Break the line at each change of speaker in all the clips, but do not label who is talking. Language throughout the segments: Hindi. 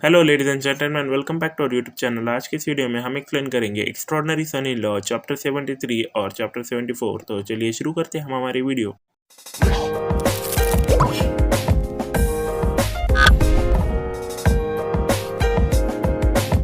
Hello ladies and gentleman, welcome back to our YouTube channel. आज की इस वीडियो में हम एक्सप्लेन करेंगे एक्स्ट्रॉर्डनरी सनी लॉ चैप्टर 73 और चैप्टर 74। तो चलिए शुरू करते हैं हम हमारी वीडियो।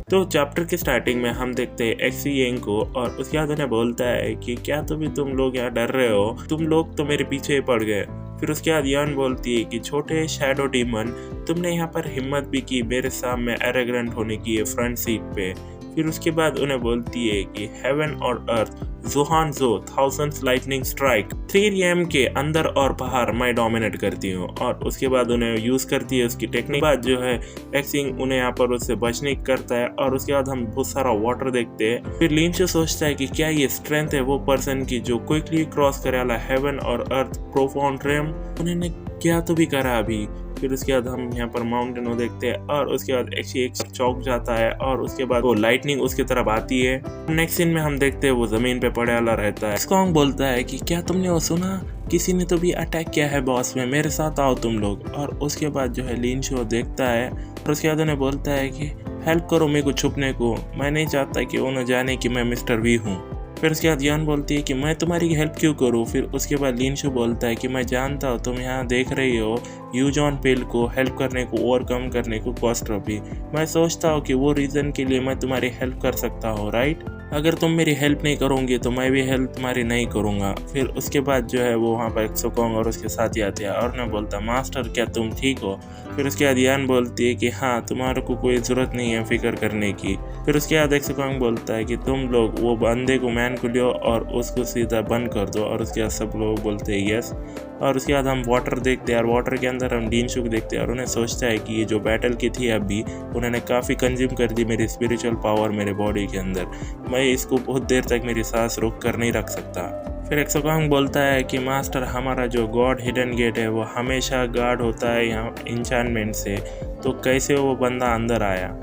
तो चैप्टर के स्टार्टिंग में हम देखते हैं एक्सी यंग को और उसके बाद उन्हें बोलता है कि क्या तुम लोग यहाँ डर रहे हो, तुम लोग तो मेरे पीछे पड़ गए। फिर उसके बाद यान बोलती है कि छोटे शैडो डीमन, तुमने यहाँ पर हिम्मत भी की मेरे सामने एरोगेंट होने की है फ्रंट सीट पे। फिर उसके बाद उन्हें बोलती है कि हेवन और अर्थ जोहान जो थाउजेंड्स लाइटनिंग स्ट्राइक 3 AM के अंदर और बाहर मैं डोमिनेट करती हूँ। और उसके बाद उन्हें यूज करती है उसकी टेक्निक। बाद जो है एक्सिंग उन्हें यहाँ पर उससे बचने करता है और उसके बाद हम बहुत सारा वाटर देखते हैं। फिर लिंच सोचता है कि क्या ये स्ट्रेंथ है वो पर्सन की जो क्विकली क्रॉस करे वाला हेवन और अर्थ प्रोफाउंड रेम। उन्होंने क्या तो भी करा अभी। फिर उसके बाद हम यहाँ पर माउंटेन को देखते हैं और उसके बाद एक चौक जाता है और उसके बाद वो लाइटनिंग उसकी तरफ आती है। नेक्स्ट सीन में हम देखते हैं वो जमीन पे पड़े वाला रहता है। स्कॉन्ग बोलता है कि क्या तुमने वो सुना, किसी ने तो भी अटैक किया है बॉस में, मेरे साथ आओ तुम लोग। और उसके बाद जो है लिंच वो देखता है और उसके बाद उन्हें बोलता है कि हेल्प करो मेरे को छुपने को, मैं नहीं चाहता कि उन्हें जाने कि मैं मिस्टर वी हूँ। फिर उसके बाद यान बोलती है कि मैं तुम्हारी हेल्प क्यों करूँ। फिर उसके बाद लिंशो बोलता है कि मैं जानता हूँ तुम यहाँ देख रही हो यूजॉन पेल को हेल्प करने को, ओवरकम करने को कॉस्ट्रोफी। मैं सोचता हूँ कि वो रीज़न के लिए मैं तुम्हारी हेल्प कर सकता हूँ, राइट। अगर तुम मेरी हेल्प नहीं करोगे तो मैं भी हेल्प तुम्हारी नहीं करूँगा। फिर उसके बाद जो है वो वहाँ पर एक्सोकॉन्ग और उसके साथी आते हैं और उन्हें बोलता है मास्टर क्या तुम ठीक हो। फिर उसके बाद यान बोलती है कि हाँ तुम्हारे को कोई ज़रूरत नहीं है फिक्र करने की। फिर उसके बाद एक्सोकॉन्ग बोलता है कि तुम लोग वो बंदे को मैन को लियो और उसको सीधा बंद कर दो। और उसके बाद सब लोग बोलते हैं यस। और उसके बाद हम वाटर देखते हैं और वाटर के अंदर हम डीनशुक देखते हैं और उन्हें सोचता है कि ये जो बैटल की थी अभी उन्होंने काफ़ी कंज्यूम कर दी मेरी स्पिरिचुअल पावर मेरे बॉडी के अंदर, मैं इसको बहुत देर तक मेरी सांस रोक कर नहीं रख सकता। फिर एक्सोकॉन्ग बोलता है कि मास्टर हमारा जो गॉड हिडन गेट है वो हमेशा गार्ड होता है यहाँ इंचानमेंट से, तो कैसे वो बंदा अंदर आया,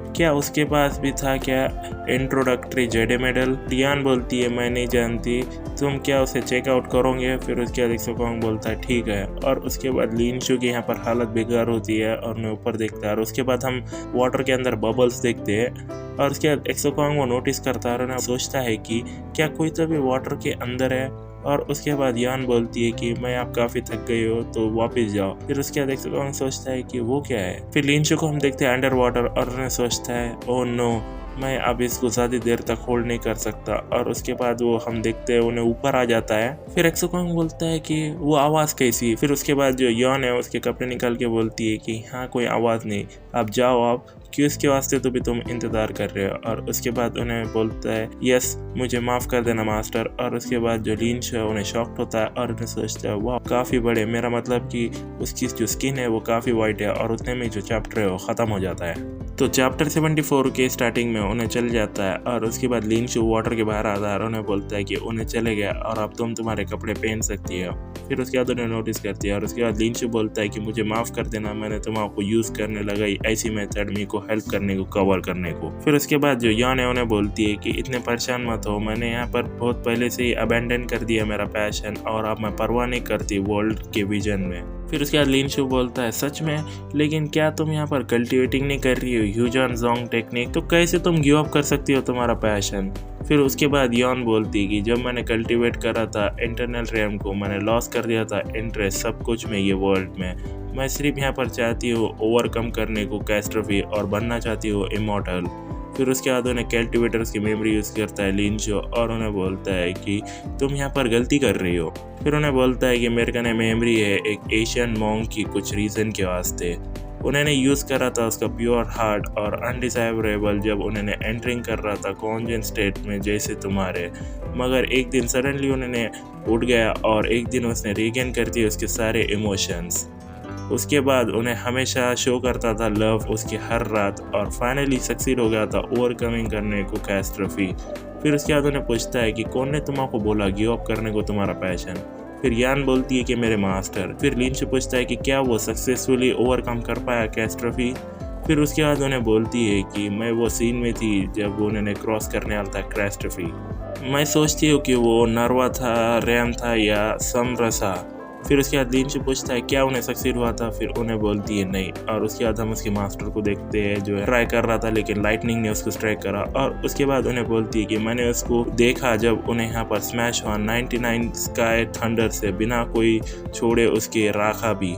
क्या उसके पास भी था क्या इंट्रोडक्टरी जेडे मेडल। रियान बोलती है मैं नहीं जानती, तुम क्या उसे चेकआउट करोगे। फिर उसके बाद एक्सोकॉन्ग बोलता है ठीक है। और उसके बाद लिंशु की यहाँ पर हालत बेकार होती है और उन्हें ऊपर देखता है और उसके बाद हम वाटर के अंदर बबल्स देखते हैं। और उसके बाद एक्सोकॉन्ग वो नोटिस करता है और उन्हें सोचता है कि क्या कोई तो भी वाटर के अंदर है। और उसके बाद यान बोलती है कि मैं आप काफ़ी थक गए हो तो वापस जाओ। फिर उसके बाद एक्सोकॉन्ग सोचता है कि वो क्या है। फिर लिंशु को हम देखते हैं अंडर वाटर और उन्हें सोचता है ओह नो, मैं अब इसको ज़्यादा देर तक होल्ड नहीं कर सकता। और उसके बाद वो हम देखते हैं उन्हें ऊपर आ जाता है। फिर एक्सोकॉन्ग बोलता है कि वो आवाज़ कैसी। फिर उसके बाद जो यान है उसके कपड़े निकाल के बोलती है कि हाँ कोई आवाज़ नहीं, आप जाओ आप क्यों इसके वास्ते तो भी तुम इंतज़ार कर रहे हो। और उसके बाद उन्हें बोलता है यस मुझे माफ़ कर देना मास्टर। और उसके बाद जो लिंच है उन्हें शॉक्ड होता है और उन्हें सोचता है वाह काफ़ी बड़े, मेरा मतलब कि उसकी जो स्किन है वो काफ़ी वाइट है। और उतने में जो चैप्टर है वो ख़त्म हो जाता है। तो चैप्टर 74 के स्टार्टिंग में उन्हें चल जाता है और उसके बाद लिंशु वाटर के बाहर आता है और उन्हें बोलता है कि उन्हें चले गया और अब तुम तुम्हारे कपड़े पहन सकती हो। फिर उसके बाद उन्हें नोटिस करती है और उसके बाद लिंशु बोलता है कि मुझे माफ़ कर देना, मैंने तुम्हारा यूज़ करने लगाई ऐसी मेथड मी को हेल्प करने को, कवर करने को। फिर उसके बाद जो यान है उन्हें बोलती है कि इतने परेशान मत हो, मैंने यहाँ पर बहुत पहले से ही अबेंडन कर दिया मेरा पैशन और अब मैं परवाह नहीं करती वर्ल्ड के विजन में। फिर उसके बाद लिंशु बोलता है सच में, लेकिन क्या तुम यहाँ पर कल्टिवेटिंग नहीं कर रही हो ह्यूजॉन जोंग टेक्निक, तो कैसे तुम गिव अप कर सकती हो तुम्हारा पैशन। फिर उसके बाद यान बोलती है कि जब मैंने कल्टिवेट करा था इंटरनल रेम को, मैंने लॉस कर दिया था इंटरेस्ट सब कुछ में ये वर्ल्ड में। मैं सिर्फ यहाँ पर चाहती हूँ ओवरकम करने को कैस्ट्रोफी और बनना चाहती हूँ इमॉर्टल। फिर उसके बाद उन्हें कल्टिवेटर्स की मेमोरी यूज़ करता है लिंशो और उन्हें बोलता है कि तुम यहाँ पर गलती कर रही हो। फिर उन्हें बोलता है कि मेरे कने मेमोरी है एक एशियन मॉन्क की कुछ रीज़न के वास्ते, उन्होंने यूज़ करा था उसका प्योर हार्ट और अनडिसाइबरेबल जब उन्होंने एंटरिंग कर रहा था कॉन्जेंट स्टेट में जैसे तुम्हारे। मगर एक दिन सडनली उन्होंने उठ गया और एक दिन उसने रीगेन कर दिए उसके सारे इमोशंस। उसके बाद उन्हें हमेशा शो करता था लव उसकी हर रात और फाइनली सक्सीड हो गया था ओवरकमिंग करने को कैस्ट्रोफी। फिर उसके बाद उन्हें पूछता है कि कौन ने तुम्हारा बोला गिव अप करने को तुम्हारा पैशन। फिर यान बोलती है कि मेरे मास्टर। फिर लिंच पूछता है कि क्या वो सक्सेसफुली ओवरकम कर पाया कैस्ट्रोफी। फिर उसके बाद उन्हें बोलती है कि मैं वो सीन में थी जब उन्होंने क्रॉस करने वाला था कैस्ट्रोफी। मैं सोचती हूँ कि वो नर्वा था, रैम था या समरसा, फिर उसके बाद लिन से पूछता है क्या उन्हें सक्सीड हुआ था, फिर उन्हें बोलती है नहीं। और उसके बाद हम उसके मास्टर को देखते हैं जो है ट्राई कर रहा था लेकिन लाइटनिंग ने उसको स्ट्राइक करा। और उसके बाद उन्हें बोलती है कि मैंने उसको देखा जब उन्हें यहाँ पर स्मैश हुआ 99 स्काई थंडर से, बिना कोई छोड़े उसके राखा भी।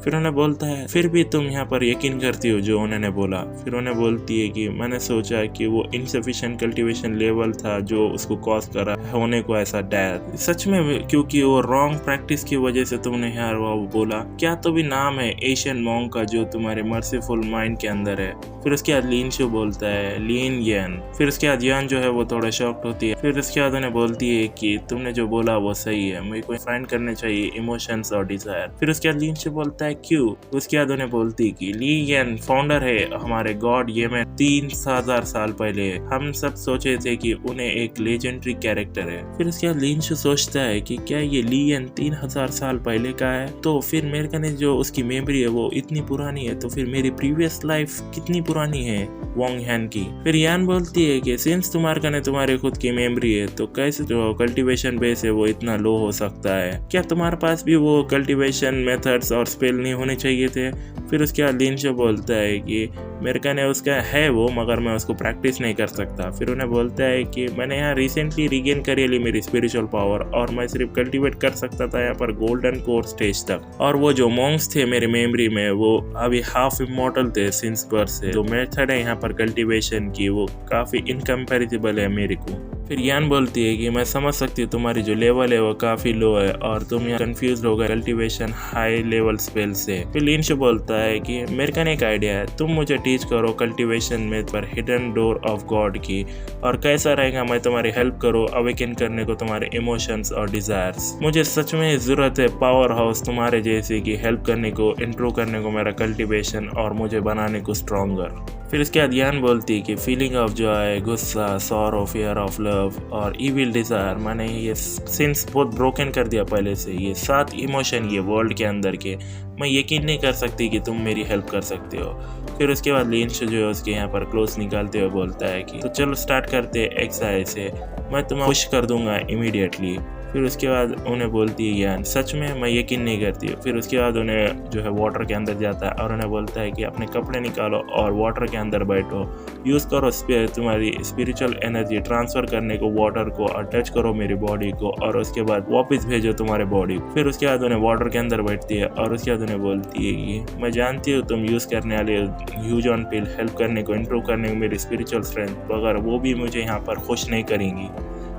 फिर उन्हें बोलता है फिर भी तुम यहाँ पर यकीन करती हो जो उन्होंने बोला। फिर उन्हें बोलती है कि मैंने सोचा कि वो इनसफिशिएंट कल्टीवेशन लेवल था जो उसको कॉज करा होने को ऐसा डेथ। सच में क्योंकि वो रॉन्ग प्रैक्टिस की वजह से तुमने यार वो बोला। क्या तो भी नाम है एशियन मॉन्क का जो तुम्हारे मर्सीफुल माइंड के अंदर है। फिर उसके बाद लीन शो बोलता है लीन यान। फिर उसके बाद यान जो है वो थोड़ा शॉक्ड होती है। फिर उसके बाद उन्हें बोलती है कि तुमने जो बोला वो सही है, मेरे को फाइंड करने चाहिए इमोशंस और डिजायर। फिर उसके बाद लीन शो बोलता है क्यों। उसके बाद उन्हें बोलती है कि ली यान फाउंडर है हमारे गॉड ये में 3000 साल पहले। हम सब सोचे थे कि उन्हें एक लेजेंडरी कैरेक्टर है। फिर उसके बाद लीन शो सोचता है कि क्या ये ली यान 3000 साल पहले का है, तो फिर मेरे का जो उसकी मेमोरी है वो इतनी पुरानी है, तो फिर मेरी प्रीवियस लाइफ कितनी पुरानी है वोंग हैन की। फिर यान बोलती है कि सिंस तुम्हारे खुद की मेमोरी है तो कैसे जो कल्टीवेशन बेस है वो इतना लो हो सकता है। क्या तुम्हारे पास भी वो कल्टीवेशन मेथड्स और स्पेल नहीं होने चाहिए थे। फिर उसके बाद लिन शो बोलता है कि मेरे का उसका है वो, मगर मैं उसको प्रैक्टिस नहीं कर सकता। फिर उन्हें बोलता है कि मैंने यहाँ रिसेंटली रिगेन करी ली मेरी स्पिरिचुअल पावर और मैं सिर्फ कल्टीवेट कर सकता था यहाँ पर गोल्डन कोर स्टेज तक। और वो जो मॉन्क्स थे मेरी मेमोरी में वो अभी हाफ इमॉर्टल थे सिंस बर्थ से। जो मेथड है यहाँ पर कल्टीवेशन की वो काफी इनकम्पेरेटिबल है मेरे को। फिर यान बोलती है कि मैं समझ सकती हूँ तुम्हारी जो लेवल है वो काफी लो है और तुम यहाँ कंफ्यूज हो गए कल्टीवेशन हाई लेवल स्पेल से। फिर लिन शो बोलता है कि मेरे का एक आइडिया है, तुम मुझे टीच करो कल्टीवेशन में पर हिडन डोर ऑफ गॉड की, और कैसा रहेगा मैं तुम्हारी हेल्प करूँ अवेकन करने को तुम्हारे इमोशंस और डिजायर्स। मुझे सच में जरूरत है पावर हाउस तुम्हारे जैसे की हेल्प करने को, इंप्रूव करने को मेरा कल्टीवेशन और मुझे बनाने को स्ट्रॉन्गर। फिर इसके बाद यान बोलती है कि फीलिंग ऑफ जॉय, गुस्सा, सॉरो, फियर ऑफ लव और इविल डिजायर, मैंने ये सिंस बहुत ब्रोकन कर दिया पहले से। ये 7 इमोशन ये वर्ल्ड के अंदर के, मैं यकीन नहीं कर सकती कि तुम मेरी हेल्प कर सकते हो। फिर उसके बाद लिन शो जो है उसके यहाँ पर क्लोज निकालते हुए बोलता है कि तो चलो स्टार्ट करते हैं एक्सरसाइज से, मैं तुम्हें खुश कर दूंगा इमीडिएटली। फिर उसके बाद उन्हें बोलती है यान सच में मैं यकीन नहीं करती। फिर उसके बाद उन्हें जो है वाटर के अंदर जाता है और उन्हें बोलता है कि अपने कपड़े निकालो और वाटर के अंदर बैठो, यूज़ करो तुम्हारी स्पिरिचुअल एनर्जी ट्रांसफ़र करने को वाटर को, और टच करो मेरी बॉडी को और उसके बाद वापस भेजो तुम्हारे बॉडी। फिर उसके बाद उन्हें वाटर के अंदर बैठती है और उसके बाद उन्हें बोलती है कि मैं जानती हूँ तुम यूज़ करने वाले ह्यूज ऑन पिल हेल्प करने को, इंप्रूव करने को मेरी स्पिरिचुअल स्ट्रेंथ, मगर वो भी मुझे यहाँ पर खुश नहीं करेंगी।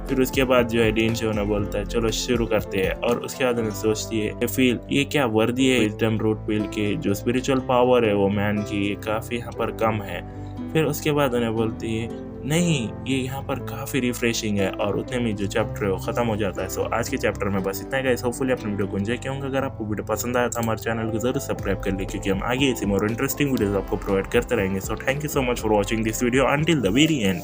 फिर उसके बाद जो है लिन शो ने बोलता है चलो शुरू करते हैं। और उसके बाद उन्हें सोचती है फील ये क्या वर्दी है विजडम रूट पिल के, जो स्पिरिचुअल पावर है वो मैन की ये काफ़ी यहाँ पर कम है। फिर उसके बाद उन्हें बोलती है नहीं ये यहाँ पर काफ़ी रिफ्रेशिंग है, और उतने में जो चैप्टर है वो ख़त्म हो जाता है। सो आज के चैप्टर में बस इतना ही गाइस। होपफुली अपने वीडियो को एंजॉय किया होंगे। अगर आपको वीडियो पसंद आया तो हमारे चैनल को जरूर सब्सक्राइब कर लीजिए क्योंकि हम आगे ऐसी मोर इंटरेस्टिंग वीडियोस आपको प्रोवाइड करते रहेंगे। So thank you so much for watching this video until the very and.